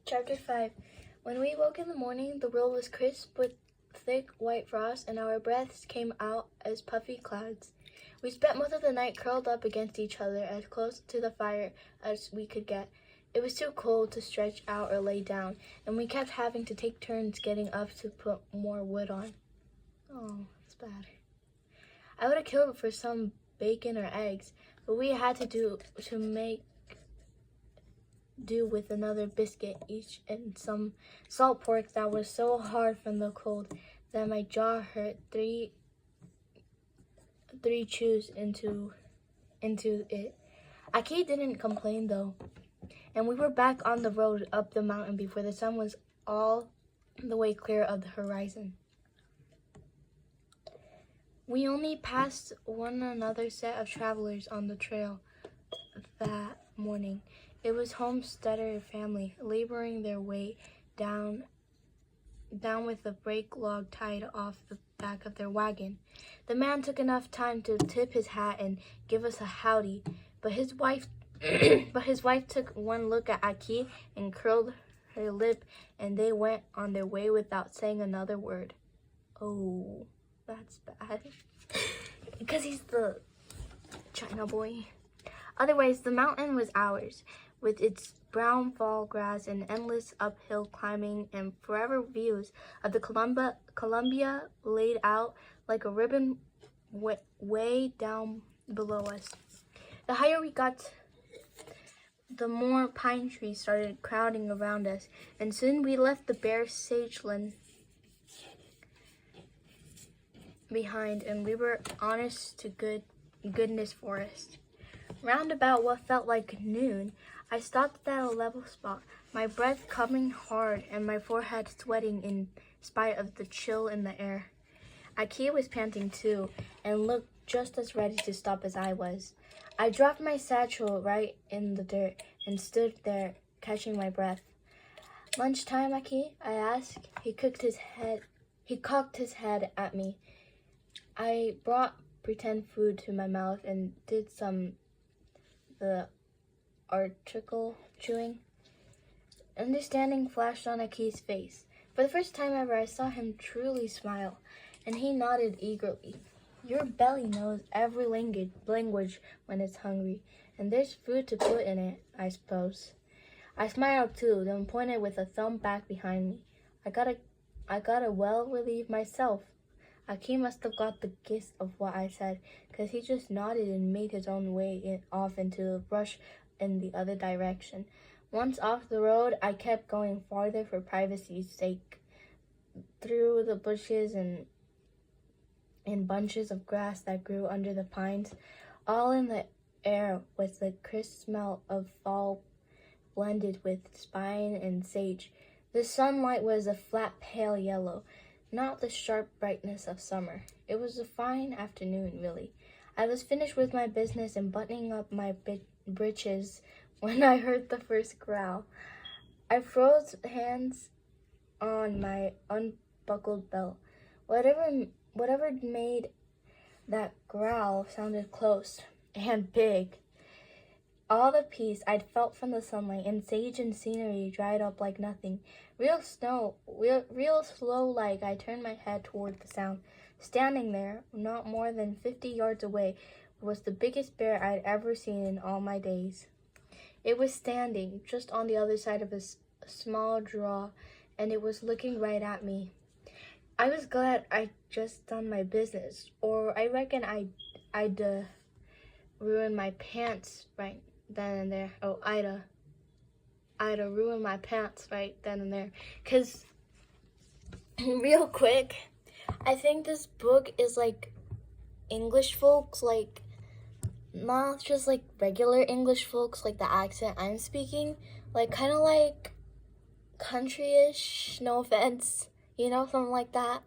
Chapter 5. When we woke in the morning, the world was crisp with thick white frost, and our breaths came out as puffy clouds. We spent most of the night curled up against each other, as close to the fire as we could get. It was too cold to stretch out or lay down, and we kept having to take turns getting up to put more wood on. Oh, it's bad. I would have killed for some bacon or eggs, but we had to make do with another biscuit each and some salt pork that was so hard from the cold that my jaw hurt three chews into it. Aki didn't complain though, and we were back on the road up the mountain before the sun was all the way clear of the horizon. We only passed one another set of travelers on the trail that morning. It was homesteader family laboring their way down with a brake log tied off the back of their wagon. The man took enough time to tip his hat and give us a howdy, but his wife took one look at Aki and curled her lip, and they went on their way without saying another word. Oh, that's bad. Because he's the China boy. Otherwise, the mountain was ours, with its brown fall grass and endless uphill climbing and forever views of the Columbia laid out like a ribbon way down below us. The higher we got, the more pine trees started crowding around us, and soon we left the bare sageland behind, and we were honest to goodness forest. Round about what felt like noon, I stopped at a level spot, my breath coming hard and my forehead sweating in spite of the chill in the air. Aki was panting too and looked just as ready to stop as I was. I dropped my satchel right in the dirt and stood there catching my breath. "Lunchtime, Aki?" I asked. He cocked his head at me. I brought pretend food to my mouth and did the article chewing. Understanding flashed on Aki's face. For the first time ever, I saw him truly smile, and he nodded eagerly. Your belly knows every language when it's hungry, and there's food to put in it, I suppose. I smiled too, then pointed with a thumb back behind me. I got a well relieved myself. Aki must have got the gist of what I said, because he just nodded and made his own way off into the brush in the other direction. Once off the road, I kept going farther for privacy's sake, through the bushes and bunches of grass that grew under the pines. All in the air was the crisp smell of fall blended with spine and sage. The sunlight was a flat pale yellow, not the sharp brightness of summer. It was a fine afternoon, really. I was finished with my business and buttoning up my breeches when I heard the first growl. I froze hands on my unbuckled belt. Whatever made that growl sounded close and big. All the peace I'd felt from the sunlight and sage and scenery dried up like nothing. Real slow like I turned my head toward the sound. Standing there, not more than 50 yards away, was the biggest bear I'd ever seen in all my days. It was standing just on the other side of a small draw, and it was looking right at me. I was glad I'd just done my business, or I reckon I'd ruin my pants right then and there. Oh, I'd ruin my pants right then and there. 'Cause, real quick, I think this book is like English folks, like not just like regular English folks, like the accent I'm speaking, like kind of like country-ish, no offense, something like that.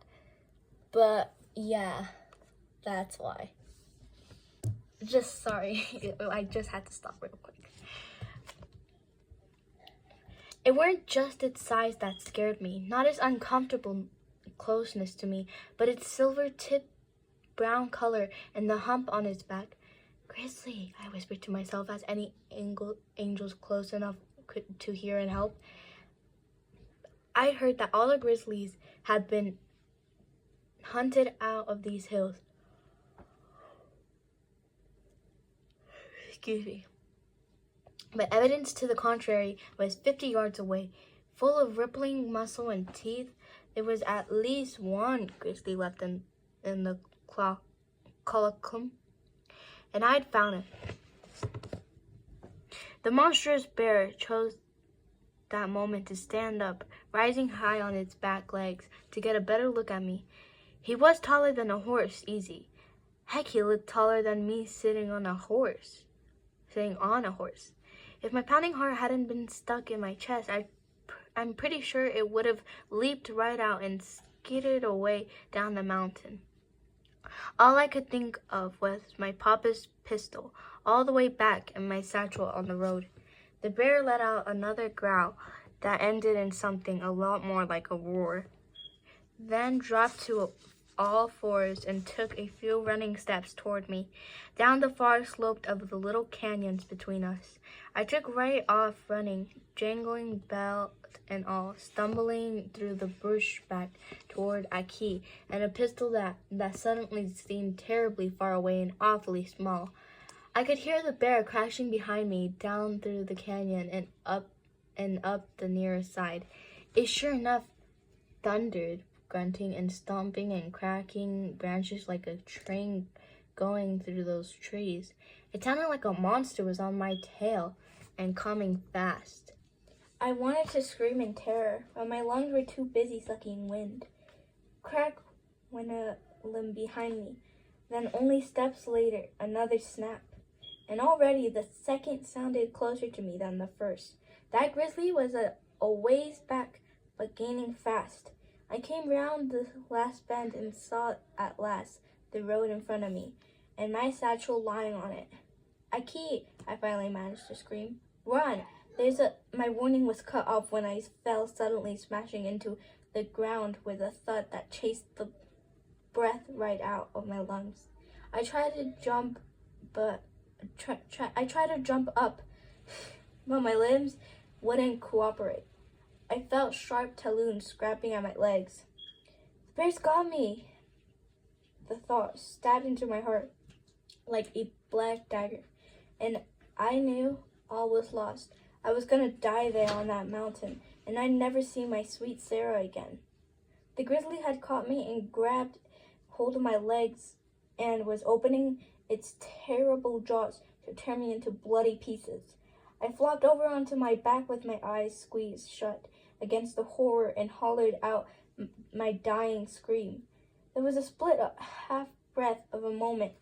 But yeah, that's why. Just sorry, I just had to stop real quick. It weren't just its size that scared me, not its uncomfortable closeness to me, but its silver-tipped brown color and the hump on its back. "Grizzly," I whispered to myself as any angels close enough to hear and help. I heard that all the grizzlies had been hunted out of these hills. Excuse me. But evidence to the contrary was 50 yards away. Full of rippling muscle and teeth, there was at least one grizzly left in the colloquium, and I'd found him. The monstrous bear chose that moment to stand up, rising high on its back legs to get a better look at me. He was taller than a horse, easy. Heck, he looked taller than me sitting on a horse. If my pounding heart hadn't been stuck in my chest, I'm pretty sure it would have leaped right out and skidded away down the mountain. All I could think of was my papa's pistol, all the way back in my satchel on the road. The bear let out another growl that ended in something a lot more like a roar, then dropped to all fours and took a few running steps toward me, down the far slope of the little canyons between us. I took right off running, jangling belt and all, stumbling through the bush back toward Aki and a pistol that suddenly seemed terribly far away and awfully small. I could hear the bear crashing behind me down through the canyon and up the nearest side. It sure enough thundered, grunting and stomping and cracking branches like a train going through those trees. It sounded like a monster was on my tail and coming fast. I wanted to scream in terror, but my lungs were too busy sucking wind. Crack went a limb behind me. Then only steps later, another snap. And already the second sounded closer to me than the first. That grizzly was a ways back, but gaining fast. I came round the last bend and saw at last the road in front of me, and my satchel lying on it. Aki, I finally managed to scream. Run! My warning was cut off when I fell suddenly, smashing into the ground with a thud that chased the breath right out of my lungs. I tried to jump up, but my limbs wouldn't cooperate. I felt sharp talons scraping at my legs. The bear's got me! The thought stabbed into my heart like a black dagger, and I knew all was lost. I was gonna die there on that mountain, and I'd never see my sweet Sarah again. The grizzly had caught me and grabbed hold of my legs and was opening its terrible jaws to tear me into bloody pieces. I flopped over onto my back with my eyes squeezed shut against the horror and hollered out my dying scream. There was a split half breath of a moment,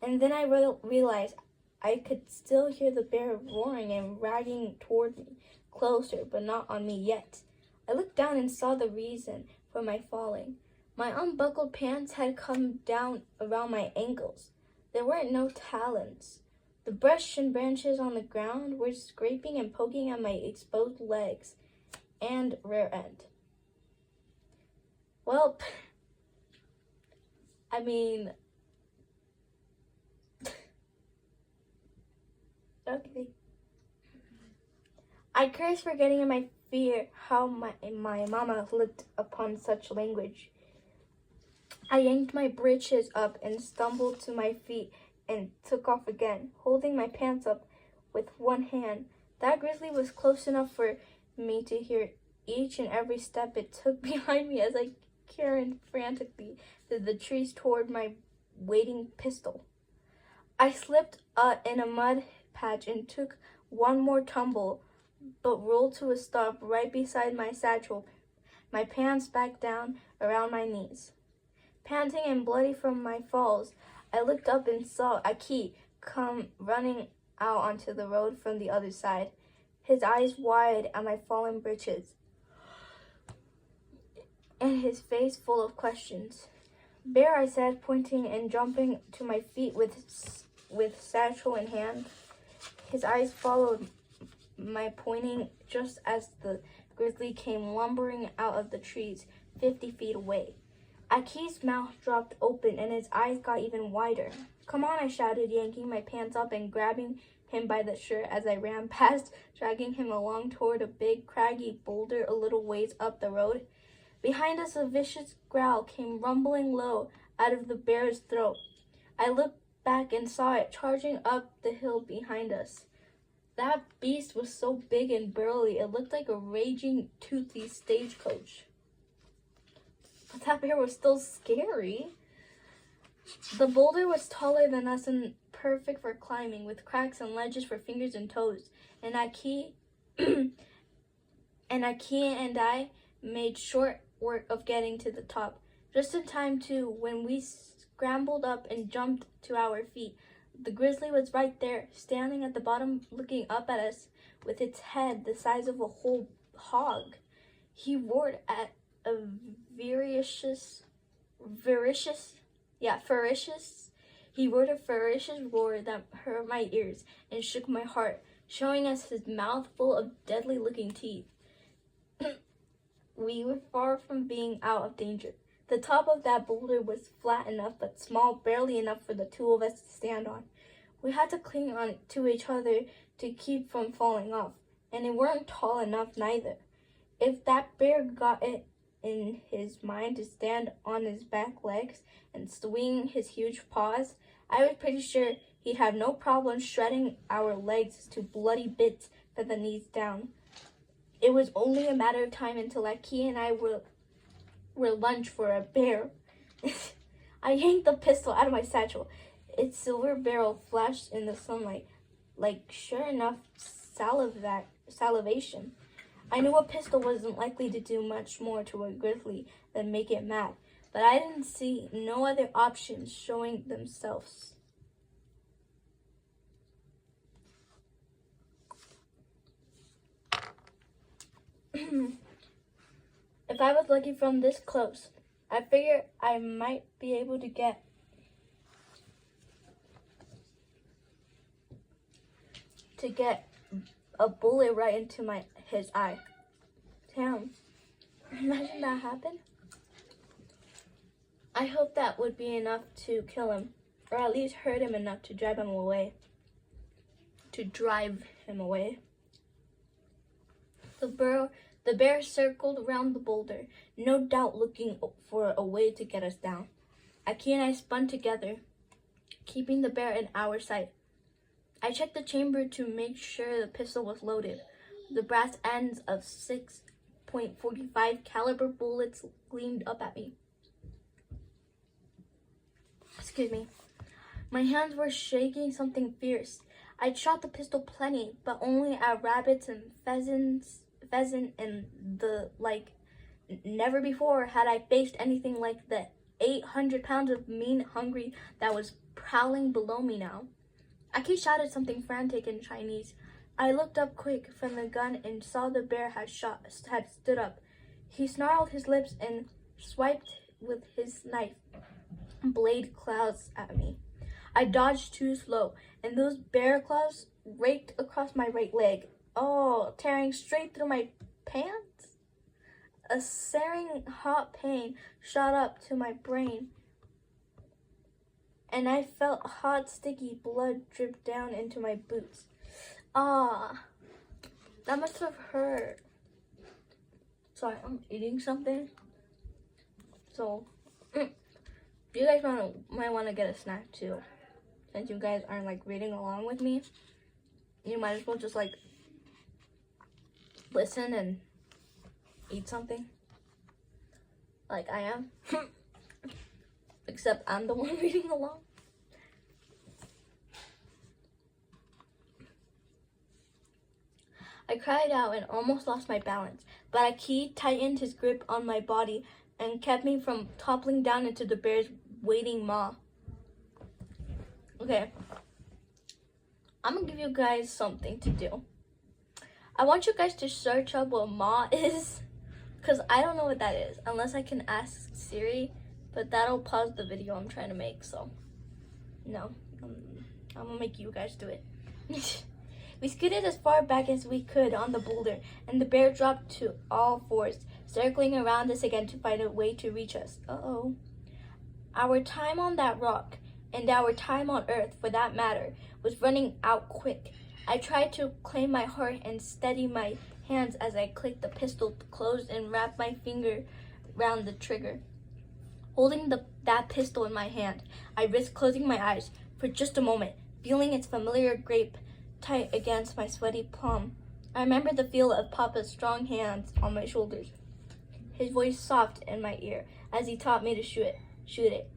and then I realized I could still hear the bear roaring and riding toward me, closer, but not on me yet. I looked down and saw the reason for my falling. My unbuckled pants had come down around my ankles. There weren't no talons. The brush and branches on the ground were scraping and poking at my exposed legs and rear end. Well, I mean, okay. I cursed, forgetting in my fear how my mama looked upon such language. I yanked my breeches up and stumbled to my feet and took off again, holding my pants up with one hand. That grizzly was close enough for me to hear each and every step it took behind me as I carried frantically through the trees toward my waiting pistol. I slipped in a mud patch and took one more tumble, but rolled to a stop right beside my satchel, my pants back down around my knees. Panting and bloody from my falls, I looked up and saw Aki come running out onto the road from the other side, his eyes wide at my fallen breeches, and his face full of questions. Bear, I said, pointing and jumping to my feet with satchel in hand. His eyes followed my pointing just as the grizzly came lumbering out of the trees 50 feet away. Aki's mouth dropped open and his eyes got even wider. Come on, I shouted, yanking my pants up and grabbing him by the shirt as I ran past, dragging him along toward a big, craggy boulder a little ways up the road. Behind us, a vicious growl came rumbling low out of the bear's throat. I looked back and saw it charging up the hill behind us. That beast was so big and burly, it looked like a raging, toothy stagecoach. But that bear was still scary. The boulder was taller than us and perfect for climbing, with cracks and ledges for fingers and toes. And Aki and I made short work of getting to the top. Just in time, too, when we scrambled up and jumped to our feet. The grizzly was right there, standing at the bottom, looking up at us with its head the size of a whole hog. He roared at a ferocious roar that hurt my ears and shook my heart, showing us his mouth full of deadly-looking teeth. We were far from being out of danger. The top of that boulder was flat enough but small, barely enough for the two of us to stand on. We had to cling on to each other to keep from falling off, and we weren't tall enough neither. If that bear got it in his mind to stand on his back legs and swing his huge paws, I was pretty sure he'd have no problem shredding our legs to bloody bits from the knees down. It was only a matter of time until Aki and I were lunch for a bear. I yanked the pistol out of my satchel. Its silver barrel flashed in the sunlight, like sure enough salivation. I knew a pistol wasn't likely to do much more to a grizzly than make it mad, but I didn't see no other options showing themselves. If I was lucky from this close, I figured I might be able to get a bullet right into his eye. Damn, imagine that happened. I hope that would be enough to kill him, or at least hurt him enough to drive him away. The bear circled around the boulder, no doubt looking for a way to get us down. Aki and I spun together, keeping the bear in our sight. I checked the chamber to make sure the pistol was loaded. The brass ends of 6.45 caliber bullets gleamed up at me. Excuse me. My hands were shaking something fierce. I'd shot the pistol plenty, but only at rabbits and pheasant and the like. Never before had I faced anything like the 800 pounds of mean hungry that was prowling below me now. Aki shouted something frantic in Chinese. I looked up quick from the gun and saw the bear had stood up. He snarled his lips and swiped with his knife blade claws at me. I dodged too slow, and those bear claws raked across my right leg. Oh, tearing straight through my pants. A searing hot pain shot up to my brain, and I felt hot, sticky blood drip down into my boots. Ah, that must have hurt. Sorry, I'm eating something. So, you guys might want to get a snack too. Since you guys aren't like reading along with me, you might as well just like listen and eat something. Like I am. Except I'm the one reading along. I cried out and almost lost my balance, but Aki tightened his grip on my body and kept me from toppling down into the bear's waiting maw. Okay, I'm gonna give you guys something to do. I want you guys to search up what maw is, because I don't know what that is, unless I can ask Siri, but that'll pause the video I'm trying to make, so no, I'm gonna make you guys do it. We scooted as far back as we could on the boulder, and the bear dropped to all fours, circling around us again to find a way to reach us. Uh-oh. Our time on that rock, and our time on Earth, for that matter, was running out quick. I tried to claim my heart and steady my hands as I clicked the pistol closed and wrapped my finger round the trigger. Holding that pistol in my hand, I risked closing my eyes for just a moment, feeling its familiar grip tight against my sweaty palm. I remember the feel of Papa's strong hands on my shoulders, his voice soft in my ear as he taught me to shoot it.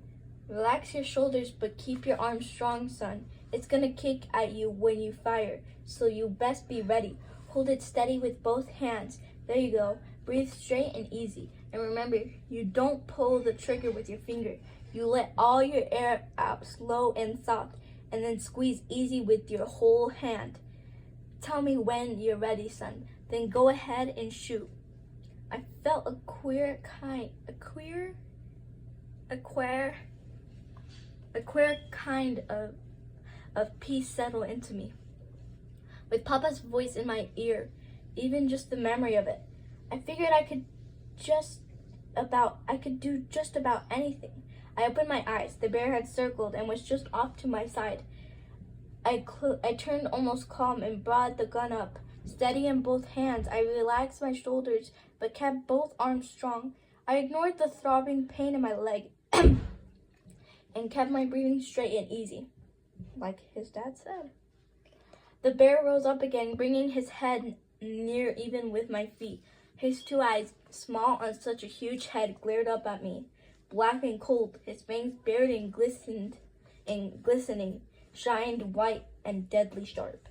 Relax your shoulders, but keep your arms strong, son. It's gonna kick at you when you fire, so you best be ready. Hold it steady with both hands. There you go. Breathe straight and easy. And remember, you don't pull the trigger with your finger. You let all your air out slow and soft, and then squeeze easy with your whole hand. Tell me when you're ready, son. Then go ahead and shoot. I felt a queer kind of peace settle into me. With Papa's voice in my ear, even just the memory of it, I figured I could do just about anything. I opened my eyes. The bear had circled and was just off to my side. I turned almost calm and brought the gun up. Steady in both hands, I relaxed my shoulders but kept both arms strong. I ignored the throbbing pain in my leg and kept my breathing straight and easy, like his dad said. The bear rose up again, bringing his head near even with my feet. His two eyes, small on such a huge head, glared up at me, black and cold. His fangs bared and glistening, shined white and deadly sharp.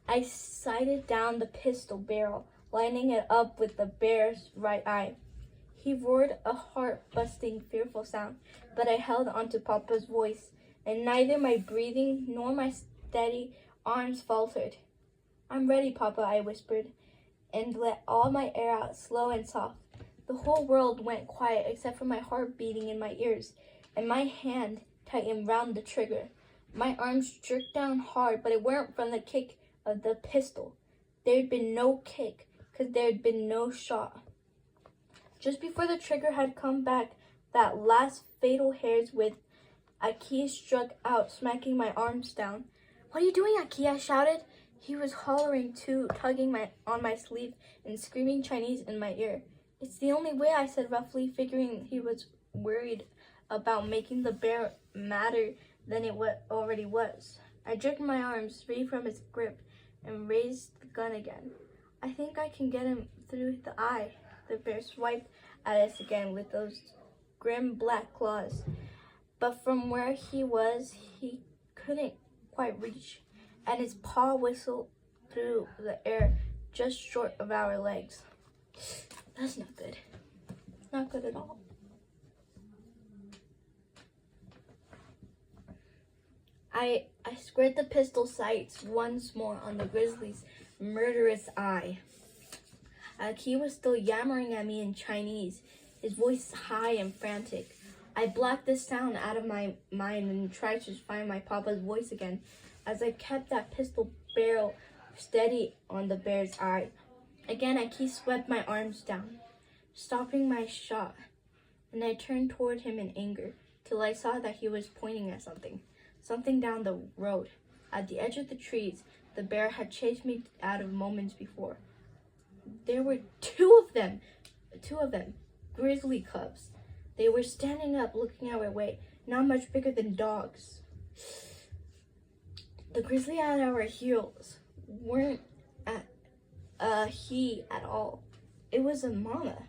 I sighted down the pistol barrel, lining it up with the bear's right eye. He roared a heart-busting, fearful sound, but I held onto Papa's voice, and neither my breathing nor my steady arms faltered. I'm ready, Papa, I whispered, and let all my air out slow and soft. The whole world went quiet except for my heart beating in my ears, and my hand tightened round the trigger. My arms jerked down hard, but it weren't from the kick of the pistol. There'd been no kick, 'cause there'd been no shot. Just before the trigger had come back, that last fatal hair's width, Aki struck out, smacking my arms down. What are you doing, Aki? I shouted. He was hollering too, tugging on my sleeve and screaming Chinese in my ear. It's the only way, I said roughly, figuring he was worried about making the bear madder than it already was. I jerked my arms free from his grip and raised the gun again. I think I can get him through the eye. The bear swiped at us again with those grim black claws. But from where he was, he couldn't quite reach, and his paw whistled through the air just short of our legs. That's not good. Not good at all. I squared the pistol sights once more on the grizzly's murderous eye. He was still yammering at me in Chinese, his voice high and frantic. I blocked the sound out of my mind and tried to find my Papa's voice again as I kept that pistol barrel steady on the bear's eye. Again, Aki swept my arms down, stopping my shot, and I turned toward him in anger till I saw that he was pointing at something down the road. At the edge of the trees, the bear had chased me out of moments before. There were two of them, grizzly cubs. They were standing up, looking our way, not much bigger than dogs. The grizzly at our heels weren't he at all. It was a mama.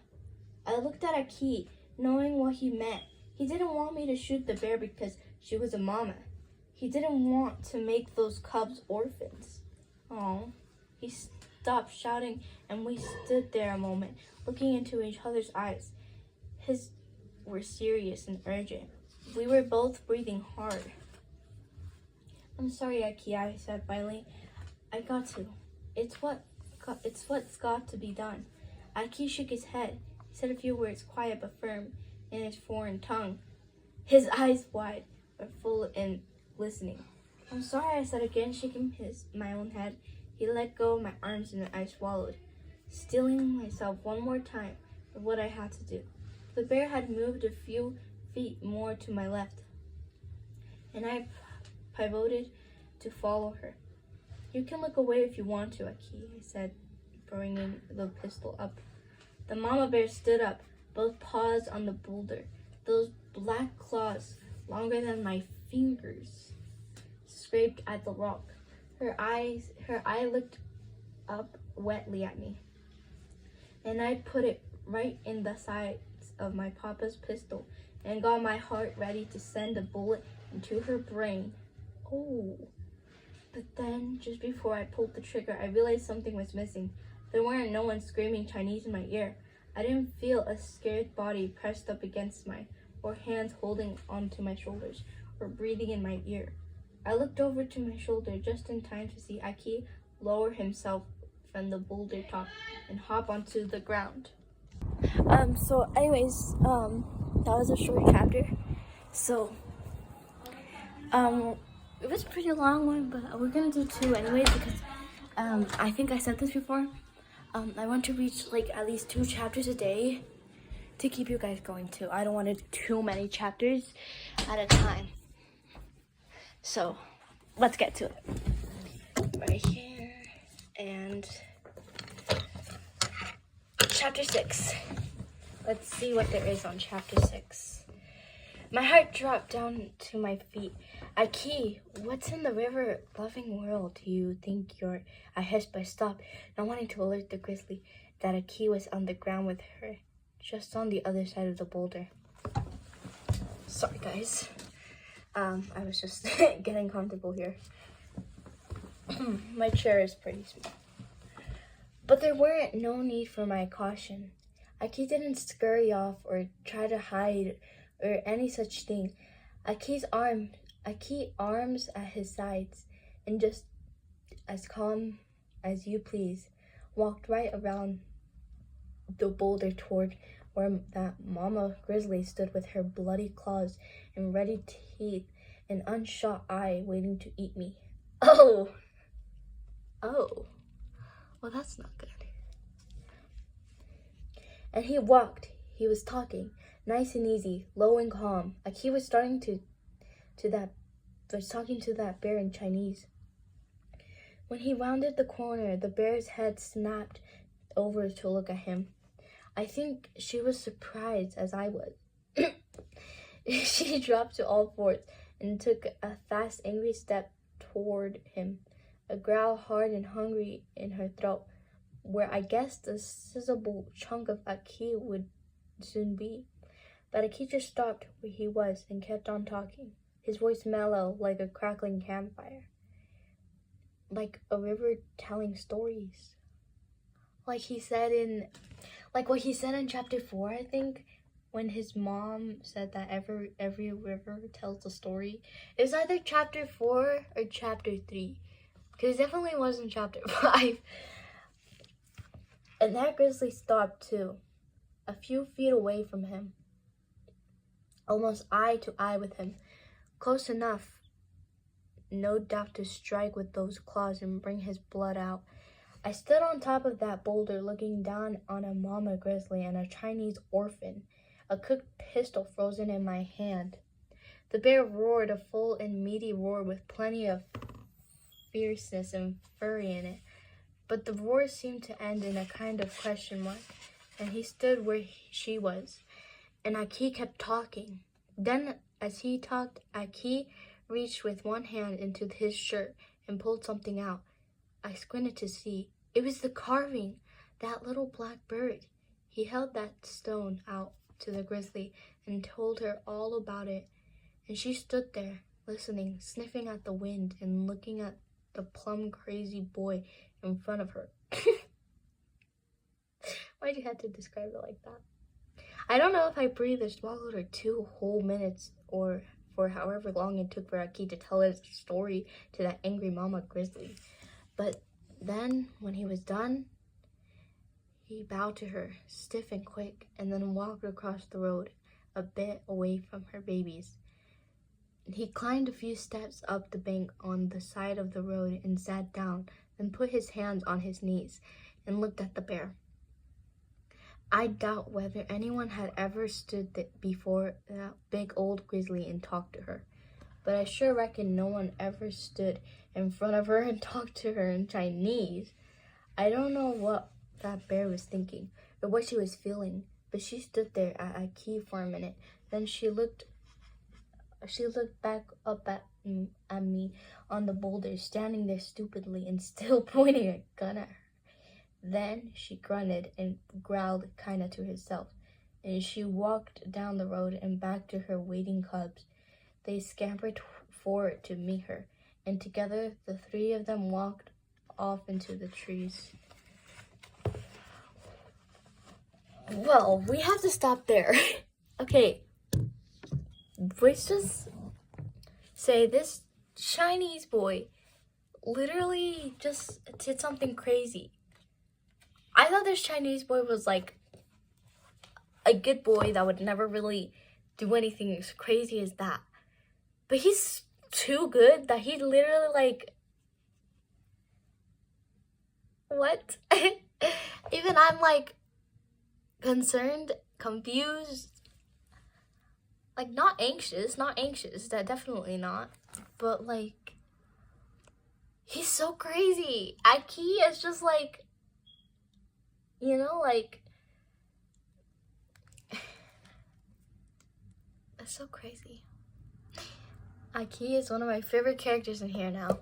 I looked at Aki, knowing what he meant. He didn't want me to shoot the bear because she was a mama. He didn't want to make those cubs orphans. Oh, he stopped shouting, and we stood there a moment, looking into each other's eyes. His were serious and urgent. We were both breathing hard. I'm sorry, Aki, I said finally. I got to. It's what's got to be done. Aki shook his head. He said a few words, quiet but firm, in his foreign tongue. His eyes wide, but full and glistening. I'm sorry, I said again, shaking my own head. He let go of my arms and I swallowed, steeling myself one more time of what I had to do. The bear had moved a few feet more to my left, and I pivoted to follow her. "You can look away if you want to, Aki," I said, bringing the pistol up. The mama bear stood up, both paws on the boulder, those black claws, longer than my fingers, scraped at the rock. Her eye looked up wetly at me, and I put it right in the sights of my papa's pistol and got my heart ready to send a bullet into her brain. Oh. But then, just before I pulled the trigger, I realized something was missing. There weren't no one screaming Chinese in my ear. I didn't feel a scared body pressed up against mine, or hands holding onto my shoulders, or breathing in my ear. I looked over to my shoulder just in time to see Aki lower himself from the boulder top and hop onto the ground. So anyways, that was a short chapter. So, it was a pretty long one, but we're gonna do 2 anyways because, I think I said this before. I want to reach like at least 2 chapters a day to keep you guys going too. I don't want to do too many chapters at a time. So, let's get to it. Right here, and chapter 6. Let's see what there is on chapter 6. My heart dropped down to my feet. "Aki, what's in the river-loving world do you think you're?" I hissed, but stopped, not wanting to alert the grizzly that Aki was on the ground with her, just on the other side of the boulder. Sorry, guys. I was just getting comfortable here. My chair is pretty small. But there weren't no need for my caution. Aki didn't scurry off or try to hide or any such thing. Aki arms at his sides, and just as calm as you please, walked right around the boulder toward where that mama grizzly stood with her bloody claws and ready teeth and unshot eye waiting to eat me. Oh, well, that's not good. And he was talking, nice and easy, low and calm, like he was talking to that bear in Chinese. When he rounded the corner, the bear's head snapped over to look at him. I think she was surprised as I was. She dropped to all fours and took a fast, angry step toward him, a growl hard and hungry in her throat, where I guessed the sizeable chunk of Aki would soon be. But Aki just stopped where he was and kept on talking, his voice mellow like a crackling campfire, like a river telling stories. Like what he said in chapter 4, I think, when his mom said that every river tells a story. It was either chapter 4 or chapter 3, because it definitely wasn't chapter 5. And that grizzly stopped too, a few feet away from him, almost eye to eye with him, close enough, no doubt, to strike with those claws and bring his blood out. I stood on top of that boulder looking down on a mama grizzly and a Chinese orphan, a cooked pistol frozen in my hand. The bear roared, a full and meaty roar with plenty of fierceness and fury in it. But the roar seemed to end in a kind of question mark, and he stood where she was, and Aki kept talking. Then, as he talked, Aki reached with one hand into his shirt and pulled something out. I squinted to see. It was the carving, that little black bird. He held that stone out to the grizzly and told her all about it, and she stood there, listening, sniffing at the wind and looking at the plum crazy boy in front of her. Why'd you have to describe it like that? I don't know if I breathed or swallowed her 2 whole minutes, or for however long it took for Aki to tell his story to that angry mama grizzly. But then, when he was done, he bowed to her, stiff and quick, and then walked across the road, a bit away from her babies. He climbed a few steps up the bank on the side of the road and sat down, then put his hands on his knees and looked at the bear. I doubt whether anyone had ever stood before that big old grizzly and talked to her. but I sure reckon no one ever stood in front of her and talked to her in Chinese. I don't know what that bear was thinking or what she was feeling, but she stood there at a key for a minute. Then she looked back up at me on the boulder, standing there stupidly and still pointing a gun at her. Then she grunted and growled kinda to herself, and she walked down the road and back to her waiting cubs. They scampered forward to meet her, and together the three of them walked off into the trees. Well, we have to stop there. Okay, let's just say this Chinese boy literally just did something crazy. I thought this Chinese boy was like a good boy that would never really do anything as crazy as that. But he's too good that he literally like, what? Even I'm like concerned, confused, like not anxious, that definitely not. But like, he's so crazy. Aki is just like, you know, like, that's so crazy. Aki is one of my favorite characters in here now.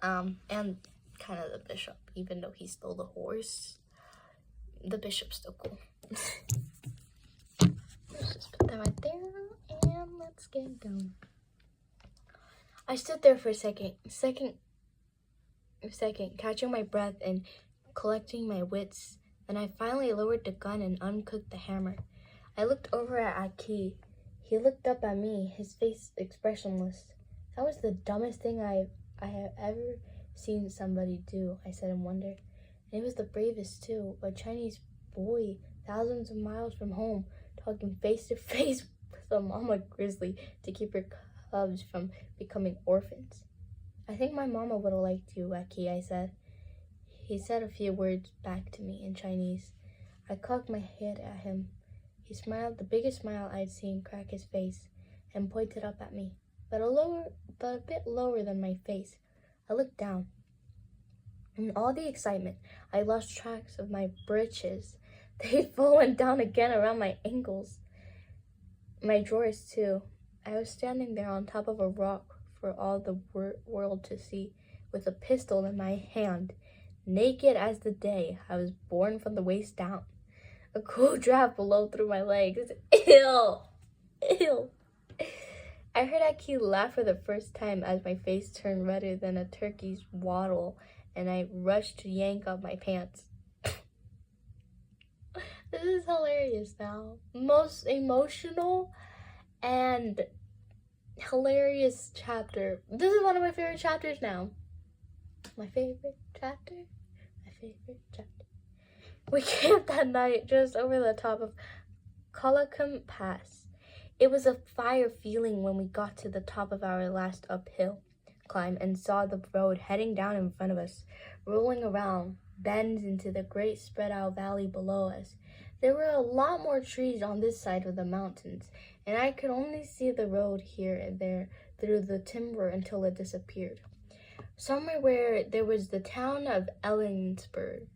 And kind of the bishop, even though he stole the horse. The bishop's still cool. Let's just put that right there, and let's get going. I stood there for a second, catching my breath and collecting my wits. Then I finally lowered the gun and uncooked the hammer. I looked over at Aki. He looked up at me, his face expressionless. That was the dumbest thing I have ever seen somebody do, I said in wonder. And it was the bravest too, a Chinese boy thousands of miles from home, talking face to face with a mama grizzly to keep her cubs from becoming orphans. I think my mama would have liked you, Aki, I said. He said a few words back to me in Chinese. I cocked my head at him. He smiled, the biggest smile I'd seen crack his face, and pointed up at me, but a bit lower than my face. I looked down. In all the excitement, I lost track of my breeches. They'd fallen down again around my ankles. My drawers, too. I was standing there on top of a rock for all the world to see, with a pistol in my hand. Naked as the day I was born from the waist down. A cool draft blew through my legs. Ew! Ew! I heard Aki laugh for the first time as my face turned redder than a turkey's waddle, and I rushed to yank up my pants. This is hilarious now. Most emotional and hilarious chapter. This is one of my favorite chapters now. My favorite chapter? My favorite chapter. We camped that night just over the top of Colacum Pass. It was a fire feeling when we got to the top of our last uphill climb and saw the road heading down in front of us, rolling around bends into the great spread out valley below us. There were a lot more trees on this side of the mountains, and I could only see the road here and there through the timber until it disappeared. Somewhere where there was the town of Ellensburg,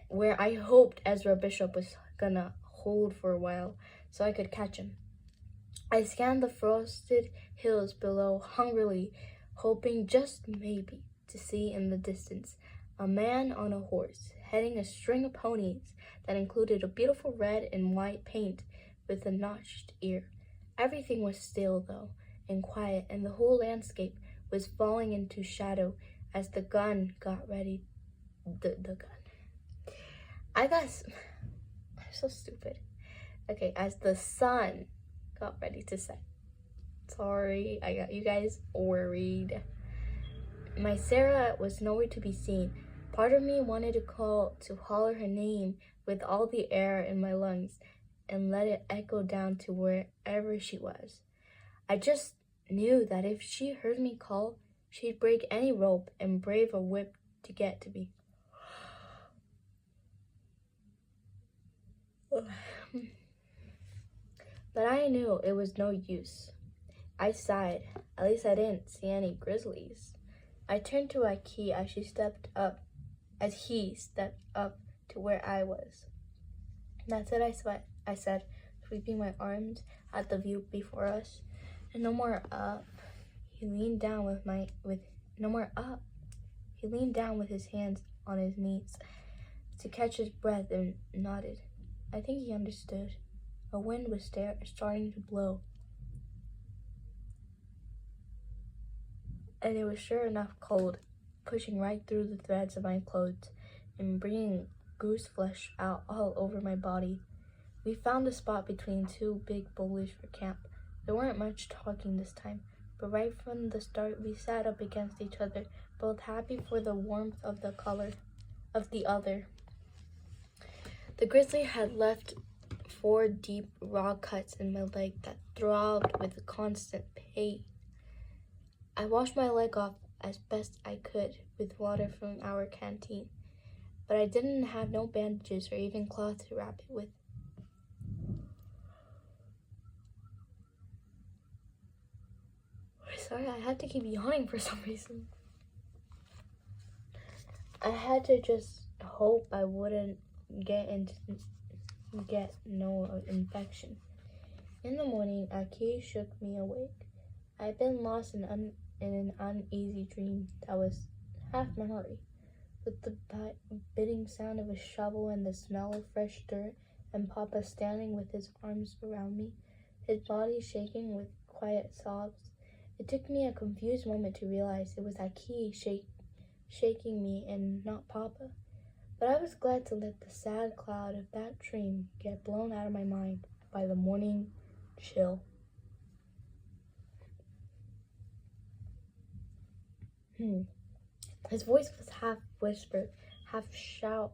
where I hoped Ezra Bishop was gonna hold for a while so I could catch him. I scanned the frosted hills below hungrily, hoping just maybe to see in the distance a man on a horse heading a string of ponies that included a beautiful red and white paint with a notched ear. Everything was still, though, and quiet, and the whole landscape was falling into shadow as the gun got ready. The gun. I'm so stupid. Okay, as the sun got ready to set. Sorry, I got you guys worried. My Sarah was nowhere to be seen. Part of me wanted to holler her name with all the air in my lungs and let it echo down to wherever she was. I just knew that if she heard me call, she'd break any rope and brave a whip to get to me. But I knew it was no use. I sighed. At least I didn't see any grizzlies. I turned to Aki as he stepped up to where I was. That's it, I said, sweeping my arms at the view before us. And no more up. He leaned down with no more up. He leaned down with his hands on his knees to catch his breath and nodded. I think he understood. A wind was starting to blow, and it was sure enough cold, pushing right through the threads of my clothes and bringing goose flesh out all over my body. We found a spot between two big boulders for camp. There weren't much talking this time, but right from the start we sat up against each other, both happy for the warmth of the other. The grizzly had left 4 deep raw cuts in my leg that throbbed with a constant pain. I washed my leg off as best I could with water from our canteen, but I didn't have no bandages or even cloth to wrap it with. Sorry, I had to keep yawning for some reason. I had to just hope I wouldn't get no infection. In the morning, Aki shook me awake. I'd been lost in an uneasy dream that was half memory, with the biting sound of a shovel and the smell of fresh dirt, and Papa standing with his arms around me, his body shaking with quiet sobs. It took me a confused moment to realize it was Aki shaking me and not Papa. But I was glad to let the sad cloud of that dream get blown out of my mind by the morning chill. His voice was half whisper, half shout,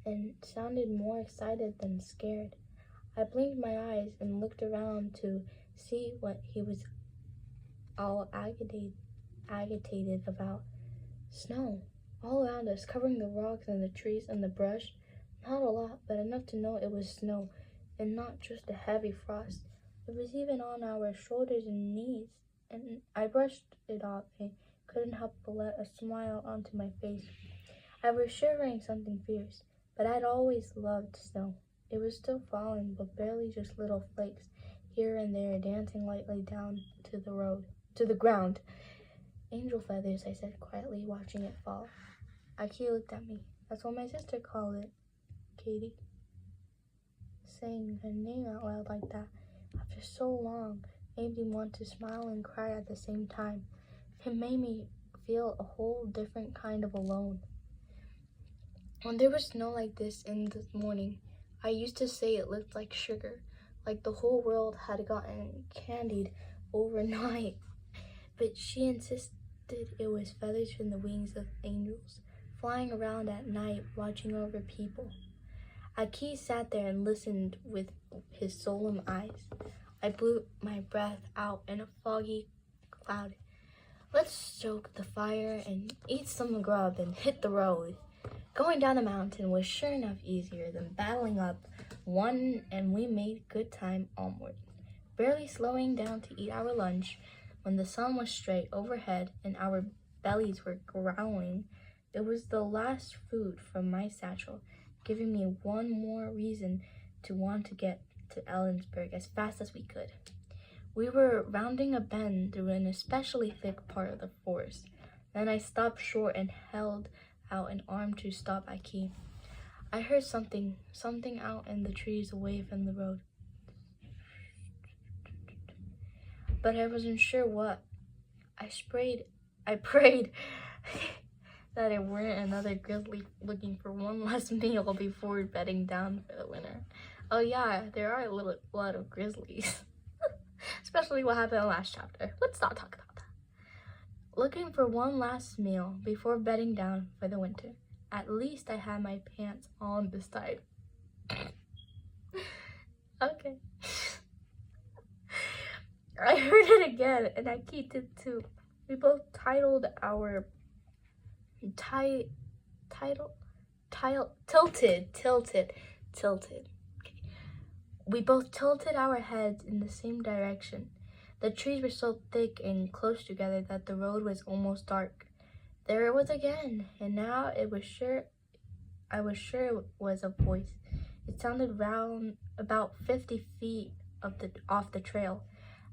and sounded more excited than scared. I blinked my eyes and looked around to see what he was all agitated about. Snow all around us, covering the rocks and the trees and the brush. Not a lot, but enough to know it was snow, and not just a heavy frost. It was even on our shoulders and knees, and I brushed it off and couldn't help but let a smile onto my face. I was shivering something fierce, but I'd always loved snow. It was still falling, but barely just little flakes here and there dancing lightly down to the ground. Angel feathers, I said quietly, watching it fall. Aki looked at me. That's what my sister called it, Katie. Saying her name out loud like that after so long made me want to smile and cry at the same time. It made me feel a whole different kind of alone. When there was snow like this in the morning, I used to say it looked like sugar, like the whole world had gotten candied overnight. But she insisted it was feathers from the wings of angels, flying around at night, watching over people. Aki sat there and listened with his solemn eyes. I blew my breath out in a foggy cloud. Let's stoke the fire and eat some grub and hit the road. Going down the mountain was sure enough easier than battling up one, and we made good time onward, barely slowing down to eat our lunch. When the sun was straight overhead and our bellies were growling, it was the last food from my satchel, giving me one more reason to want to get to Ellensburg as fast as we could. We were rounding a bend through an especially thick part of the forest. Then I stopped short and held out an arm to stop Aki. I heard something out in the trees away from the road, but I wasn't sure what. I prayed that it weren't another grizzly looking for one last meal before bedding down for the winter. Oh yeah, there are a lot of grizzlies. Especially what happened in the last chapter. Let's not talk about that. Looking for one last meal before bedding down for the winter. At least I had my pants on this time. Okay. I heard it again, and Aki did too. We both tilted. We both tilted our heads in the same direction. The trees were so thick and close together that the road was almost dark. There it was again, and now I was sure it was a voice. It sounded round about 50 feet off the trail,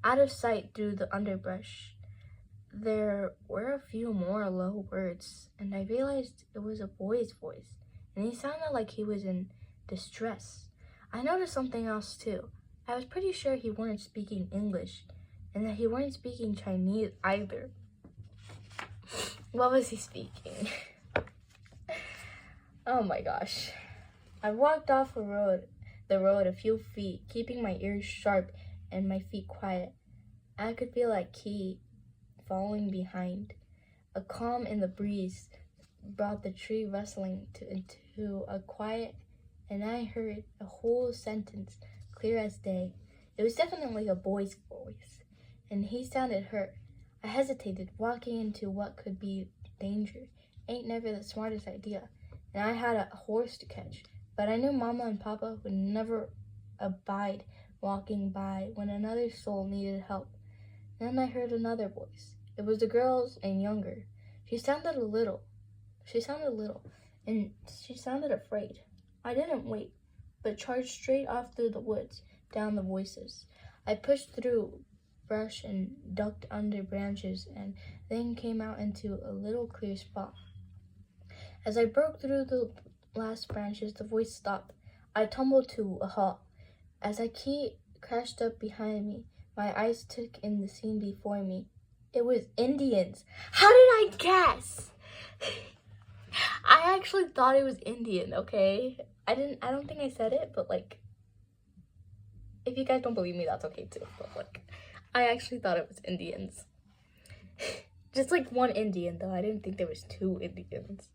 out of sight through the underbrush. There were a few more low words, and I realized it was a boy's voice, and he sounded like he was in distress. I noticed something else too. I was pretty sure he weren't speaking English, and that he weren't speaking Chinese either. What was he speaking? Oh my gosh. I walked off the road a few feet, keeping my ears sharp and my feet quiet. I could feel like Key following behind. A calm in the breeze brought the tree rustling into a quiet, and I heard a whole sentence clear as day. It was definitely a boy's voice, and he sounded hurt. I hesitated, walking into what could be danger. Ain't never the smartest idea, and I had a horse to catch, but I knew Mama and Papa would never abide walking by when another soul needed help. Then I heard another voice. It was the girl's and younger. She sounded little, and she sounded afraid. I didn't wait, but charged straight off through the woods, down the voices. I pushed through brush and ducked under branches, and then came out into a little clear spot. As I broke through the last branches, the voice stopped. I tumbled to a halt. As I crashed up behind me, my eyes took in the scene before me. It was Indians. How did I guess? I actually thought it was Indian, okay? I don't think I said it, but like, if you guys don't believe me, that's okay too. But like, I actually thought it was Indians. Just like one Indian though. I didn't think there was two Indians.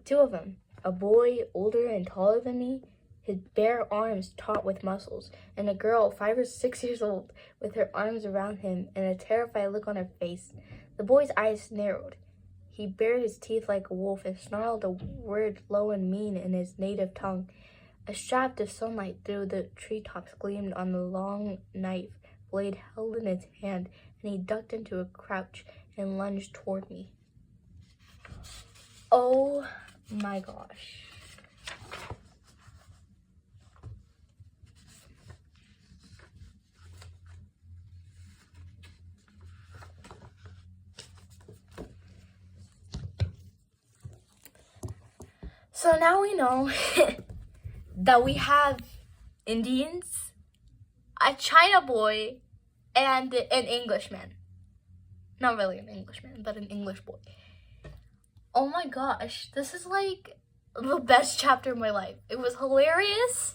Two of them. A boy older and taller than me, his bare arms taut with muscles, and a girl 5 or 6 years old with her arms around him and a terrified look on her face. The boy's eyes narrowed. He bared his teeth like a wolf and snarled a word low and mean in his native tongue. A shaft of sunlight through the treetops gleamed on the long knife blade held in his hand, and he ducked into a crouch and lunged toward me. Oh my gosh. So now we know that we have Indians, a China boy, and an Englishman. Not really an Englishman, but an English boy. Oh my gosh, this is like the best chapter of my life. It was hilarious.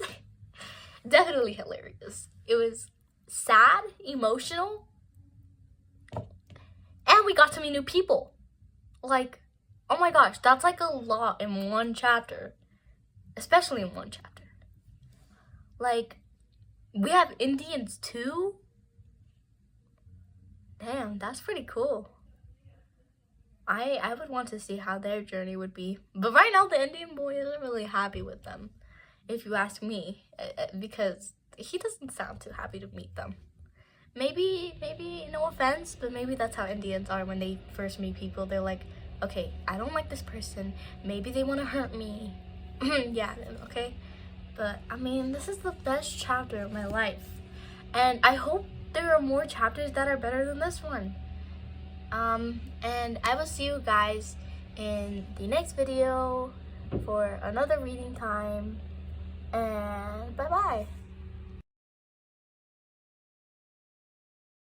Definitely hilarious. It was sad, emotional, and we got to meet new people. Like, oh my gosh, that's like a lot in one chapter. Especially in one chapter. Like, we have Indians too? Damn, that's pretty cool. I would want to see how their journey would be. But right now, the Indian boy isn't really happy with them, if you ask me. Because he doesn't sound too happy to meet them. Maybe, no offense, but maybe that's how Indians are when they first meet people. They're like, okay, I don't like this person. Maybe they want to hurt me. Yeah, okay? But, I mean, this is the best chapter of my life. And I hope there are more chapters that are better than this one. And I will see you guys in the next video for another reading time. And bye.